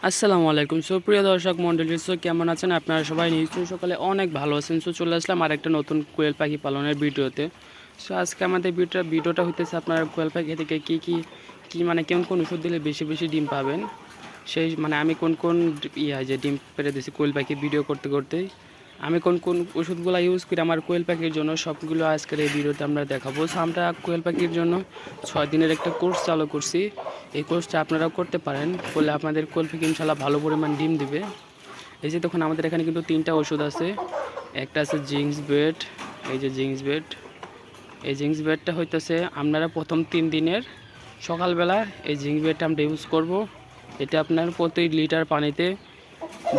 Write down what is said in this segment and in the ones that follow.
আসসালামু আলাইকুম। প্রিয় দর্শক মণ্ডলী, কেমন আছেন আপনারা? সবাই নিশ্চয়ই সকালে অনেক ভালো আছেন। চলে আসলাম আরেকটা নতুন কোয়েল পাখি পালনের ভিডিওতে। আজকে আমাদের ভিডিওটা হইতেছে আপনারা কোয়েল পাখি থেকে কী মানে কোন ওষুধ দিলে বেশি বেশি ডিম পাবেন, সেই মানে আমি কোন যে ডিম পেড়ে দিয়েছি কোয়েল পাখি ভিডিও করতে করতেই আমি কোন ওষুধগুলো ইউজ করি আমার কোয়েল পাখির জন্য, সবগুলো আজকের এই ভিডিওতে আমরা দেখাবো। আমরা কোয়েল পাখির জন্য 6 দিনের একটা কোর্স চালু করছি। এই কোর্সটা আপনারাও করতে পারেন, করলে আপনাদের কোয়েল পাখি ইনশাল্লাহ ভালো পরিমাণ ডিম দিবে। এই যে দেখুন আমাদের এখানে কিন্তু 3টা ওষুধ আছে। একটা আছে জিঙ্কস বেড, এই যে জিঙ্কস বেড। এই জিঙ্কস বেডটা হইতেছে আপনারা প্রথম 3 দিনের সকালবেলা এই জিঙ্কস বেডটা আমরা ইউজ করব। এটা আপনার প্রতি লিটার পানিতে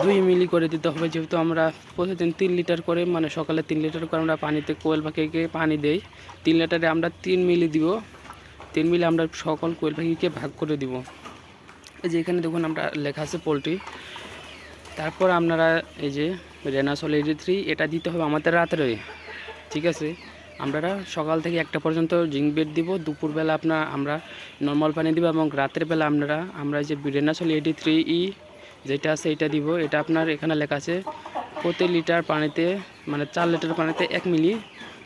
2 মিলি করে দিতে হবে, যেহেতু আমরা প্রতিদিন 3 লিটার করে মানে সকালে 3 লিটার করে আমরা পানিতে কোয়েল পাখিকে পানি দেই। 3 লিটারে আমরা 3 মিলি দিব। 3 মিলি আমরা সকল কোয়েল পাখিকে ভাগ করে দিব। এই যে এখানে দেখুন আমরা লেখা আছে পোলট্রি। তারপর আপনারা এই যে রেনাসল 83 এটা দিতে হবে আমাদের রাত্রে, ঠিক আছে। আমরা সকাল থেকে 1টা পর্যন্ত জিঙ্ক বেড দিব, দুপুরবেলা আমরা নর্মাল পানি দিব, এবং রাতের বেলা আমরা যে রেনাসল 83E যেটা আছে এটা দিব। এটা আপনার এখানে লেখা আছে প্রতি লিটার পানিতে মানে 4 লিটার পানিতে 1 মিলি,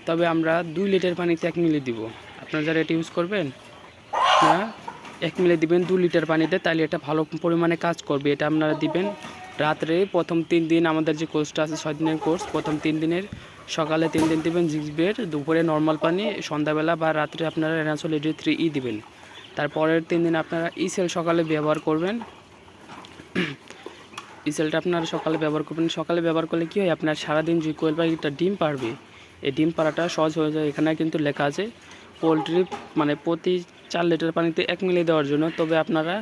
তবে আমরা 2 লিটার পানিতে 1 মিলি দিব। আপনারা যারা এটা ইউজ করবেন আপনারা 1 মিলি দিবেন 2 লিটার পানিতে, তাহলে এটা ভালো পরিমাণে কাজ করবে। এটা আপনারা দিবেন রাত্রে প্রথম 3 দিন। আমাদের যে কোর্সটা আছে 6 দিনের কোর্স, প্রথম 3 দিনের সকালে 3 দিন দিবেন জিঙ্ক বেড, দুপুরে নর্মাল পানি, সন্ধ্যাবেলা বা রাত্রে আপনারা রেনাসল 83E দিবেন। তারপরের 3 দিন আপনারা ইসেল সকালে ব্যবহার করবেন। ইসেলটা আপনারা সকালে ব্যবহার করবেন। সকালে ব্যবহার করলে কী হয়, আপনার সারাদিন যে কোয়েল পাখিটা ডিম পারবে, এই ডিম পাড়াটা সহজ হয়ে যায়। এখানে কিন্তু লেখা আছে পোলট্রি মানে প্রতি 4 লিটার পানিতে 1 মিলি দেওয়ার জন্য, তবে আপনারা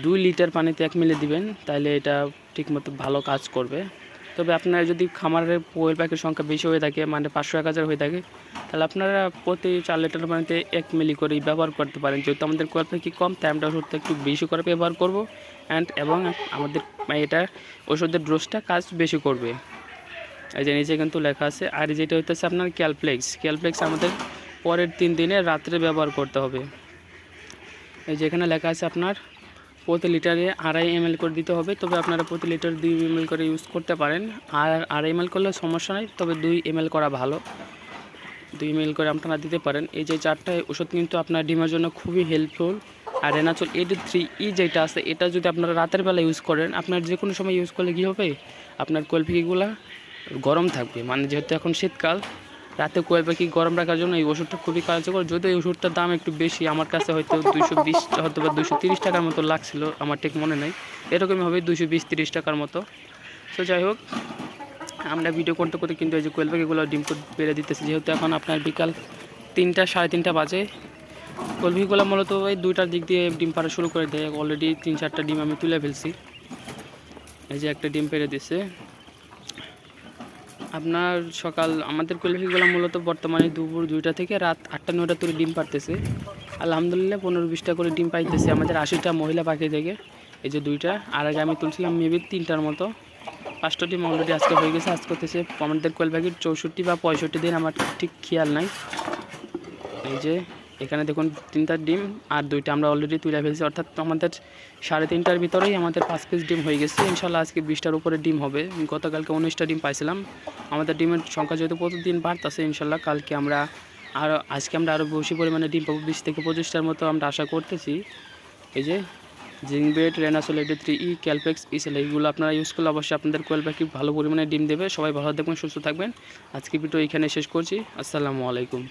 2 লিটার পানিতে 1 মিলি দিবেন, তাহলে এটা ঠিকমতো ভালো কাজ করবে। তবে আপনারা যদি খামারের কোয়েল পাখির সংখ্যা বেশি হয়ে থাকে, মানে 500-1000 হয়ে থাকে, তাহলে আপনারা প্রতি 4 লিটার পানিতে 1 মিলি করেই ব্যবহার করতে পারেন। যেহেতু আমাদের কোয়েল পাখি কম, তাই আমরা ওষুধটা একটু বেশি করে ব্যবহার করব এবং আমাদের এটা ওষুধের ডোজটা কাজ বেশি করবে। এই যে নিচে কিন্তু লেখা আছে। আর যেটা হইতেছে আপনার ক্যালপ্লেক্স আমাদের পরের 3 দিনে রাত্রে ব্যবহার করতে হবে। এই যে এখানে লেখা আছে আপনার প্রতি লিটারে 2.5 ml করে দিতে হবে, তবে আপনারা প্রতি লিটার 2 ml করে ইউজ করতে পারেন। আর 2.5 ml করলে সমস্যা নেই, তবে 2 ml করা ভালো। 2 ml করে আপনারা দিতে পারেন। এই যে 4টা ওষুধ কিন্তু আপনার ডিমের জন্য খুবই হেল্পফুল। আর রেনাসল 83E যেটা আছে, এটা যদি আপনারা রাতের বেলা ইউজ করেন, আপনার যে কোনো সময় ইউজ করলে কী হবে, আপনার কোয়েল পাখিগুলো গরম থাকবে। মানে যেহেতু এখন শীতকাল, রাতে কোয়েল পাখি গরম রাখার জন্য এই ওষুধটা খুবই কার্যকর। যদিও এই ওষুধটার দাম একটু বেশি, আমার কাছে হয়তো 220 হয়তো বা 230 টাকার মতো লাগছিল, আমার ঠিক মনে নেই, এরকমই হবে 220-30 টাকার মতো। তো যাই হোক, আমরা ভিডিও করতে করতে কিন্তু এই যে কোয়েল পাখিগুলো ডিম পেড়ে দিতেছি। যেহেতু এখন আপনার বিকাল 3টা 3:30 বাজে, কোয়েল পাখিগুলো মূলত ওই 2টার দিক দিয়ে ডিম পাড়া শুরু করে দেয়। অলরেডি 3-4টা ডিম আমি তুলে ফেলছি। এই যে একটা ডিম পেড়ে দিছে আপনার সকাল। আমাদের কোয়েল পাখিগুলো মূলত বর্তমানে দুপুর 2টা থেকে রাত 8টা-9টা করে ডিম পারতেছে। আলহামদুলিল্লাহ 15-20টা করে ডিম পাইতেছে আমাদের 80টা মহিলা পাখি থেকে। এই যে 2টা, আর আগে আমি তুলছিলাম মেবি 3টার মতো। 5টা ডিম অলরেডি আজকে হয়ে গেছে। আজকে করতেছে আমাদের কোয়েল পাখির 64 বা 65 দিন, আমার ঠিক খেয়াল নাই। এই যে এখানে দেখুন 3টা ডিম আর 2টা আমরা অলরেডি তুলে ফেলছি, অর্থাৎ আমাদের 3:30টার ভিতরেই আমাদের 5 পিস ডিম হয়ে গেছে। ইনশাল্লাহ আজকে 20টার উপরে ডিম হবে। গতকালকে 19টা ডিম পাইছিলাম। আমাদের ডিমের সংখ্যা যেহেতু প্রতিদিন বাড়তেছে, ইনশাল্লাহ কালকে আমরা আজকে আমরা আরও বেশি পরিমাণে ডিম পাবো, 20 থেকে 25টার মতো আমরা আশা করতেছি। এই যে জিঙ্ক বেড, রেনাসল 83E, ক্যালপ্লেক্স, ইসেল, এইগুলো আপনারা ইউজ করলে অবশ্যই আপনাদের কোয়েল পাখি ভালো পরিমাণে ডিম দেবে। সবাই ভালো থাকবেন, সুস্থ থাকবেন। আজকে ভিডিও এখানে শেষ করছি। আসসালামু আলাইকুম।